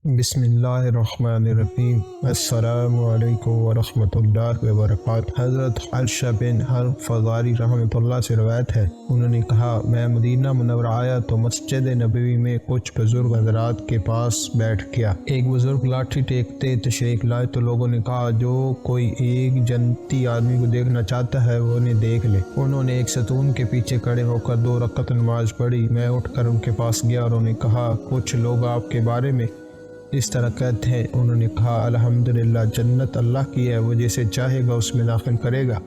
بسم اللہ الرحمن الرحیم۔ السلام علیکم ورحمۃ اللہ وبرکاتہ۔ حضرت عائشہ بن الفضاری رحمۃ اللہ سے روایت ہے، انہوں نے کہا، میں مدینہ منورہ آیا تو مسجد نبوی میں کچھ بزرگ حضرات کے پاس بیٹھ گیا۔ ایک بزرگ لاٹھی ٹیکتے تشریف لائے تو لوگوں نے کہا، جو کوئی ایک جنتی آدمی کو دیکھنا چاہتا ہے وہ انہیں دیکھ لے۔ انہوں نے ایک ستون کے پیچھے کھڑے ہو کر 2 رکعت نماز پڑھی۔ میں اٹھ کر ان کے پاس گیا اور انہوں نے کہا، کچھ لوگ آپ کے بارے میں اس طرح کہتے ہیں۔ انہوں نے کہا، الحمدللہ، جنت اللہ کی ہے، وہ جسے چاہے گا اس میں داخل کرے گا۔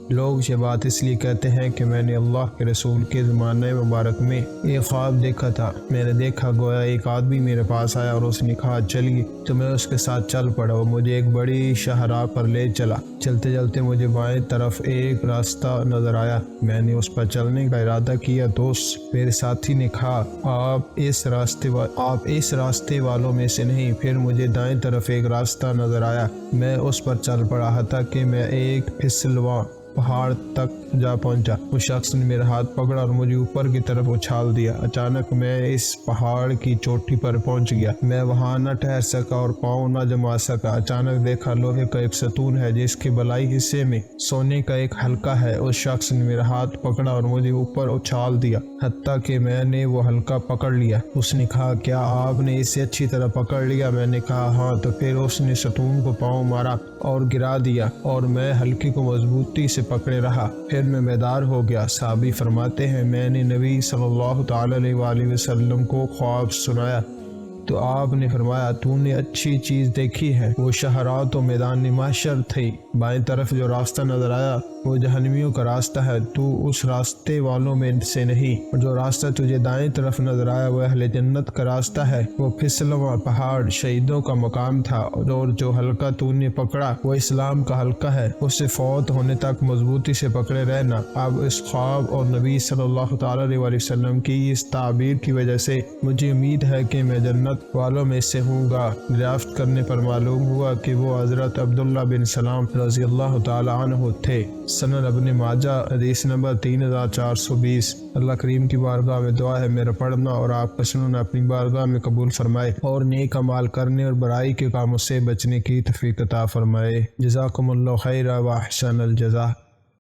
لوگ یہ بات اس لیے کہتے ہیں کہ میں نے اللہ کے رسول کے زمانے مبارک میں ایک خواب دیکھا تھا۔ میں نے دیکھا گویا ایک آدمی میرے پاس آیا اور اس نے کہا، چلیے، تو میں اس کے ساتھ چل پڑا۔ وہ مجھے ایک بڑی شاہراہ پر لے چلا۔ چلتے چلتے مجھے بائیں طرف ایک راستہ نظر آیا۔ میں نے اس پر چلنے کا ارادہ کیا تو میرے ساتھی نے کہا، آپ اس راستے والوں میں سے نہیں۔ پھر مجھے دائیں طرف ایک راستہ نظر آیا۔ میں اس پر چل پڑا حتیٰ کہ میں ایک پھسلواں پہاڑ تک جا پہنچا۔ اس شخص نے میرا ہاتھ پکڑا اور مجھے اوپر کی طرف اچھال دیا۔ اچانک میں اس پہاڑ کی چوٹی پر پہنچ گیا۔ میں وہاں نہ ٹھہر سکا اور پاؤں نہ جما سکا۔ اچانک دیکھا لوہے کا ایک ستون ہے جس کے بلائی حصے میں سونے کا ایک حلقہ ہے۔ اس شخص نے میرا ہاتھ پکڑا اور مجھے اوپر اچھال دیا حتیٰ کہ میں نے وہ حلقہ پکڑ لیا۔ اس نے کہا، کیا آپ نے اسے اچھی طرح پکڑ لیا؟ میں نے کہا، ہاں۔ تو پھر اس نے ستون کو پاؤں مارا اور گرا دیا اور میں حلقے کو مضبوطی سے پکڑے رہا۔ پھر میں بیدار ہو گیا۔ صحابی فرماتے ہیں، میں نے نبی صلی اللہ تعالی علیہ وآلہ وسلم کو خواب سنایا تو آپ نے فرمایا، تو نے اچھی چیز دیکھی ہے۔ وہ شاہراہ تو میدان محشر تھی۔ بائیں طرف جو راستہ نظر آیا وہ جہنمیوں کا راستہ ہے، تو اس راستے والوں میں سے نہیں۔ اور جو راستہ تجھے دائیں طرف نظر آیا وہ اہل جنت کا راستہ ہے۔ وہ پھسلواں پہاڑ شہیدوں کا مقام تھا، اور جو حلقہ تو نے پکڑا وہ اسلام کا حلقہ ہے۔ اس سے فوت ہونے تک مضبوطی سے پکڑے رہنا۔ اب اس خواب اور نبی صلی اللہ تعالی علیہ وآلہ وسلم کی اس تعبیر کی وجہ سے مجھے امید ہے کہ میں جنت والوں میں سے ہوں گا۔ دریافت کرنے پر معلوم ہوا کہ وہ حضرت عبداللہ بن سلام رضی اللہ تعالی عنہ تھے۔ سنن ابن ماجہ، حدیث نمبر 3420۔ اللہ کریم کی بارگاہ میں دعا ہے میرا پڑھنا اور آپ کا سننا اپنی بارگاہ میں قبول فرمائے، اور نیک اعمال کرنے اور برائی کے کاموں سے بچنے کی توفیق عطا فرمائے۔ جزاکم اللہ خیرا و احسن الجزاء۔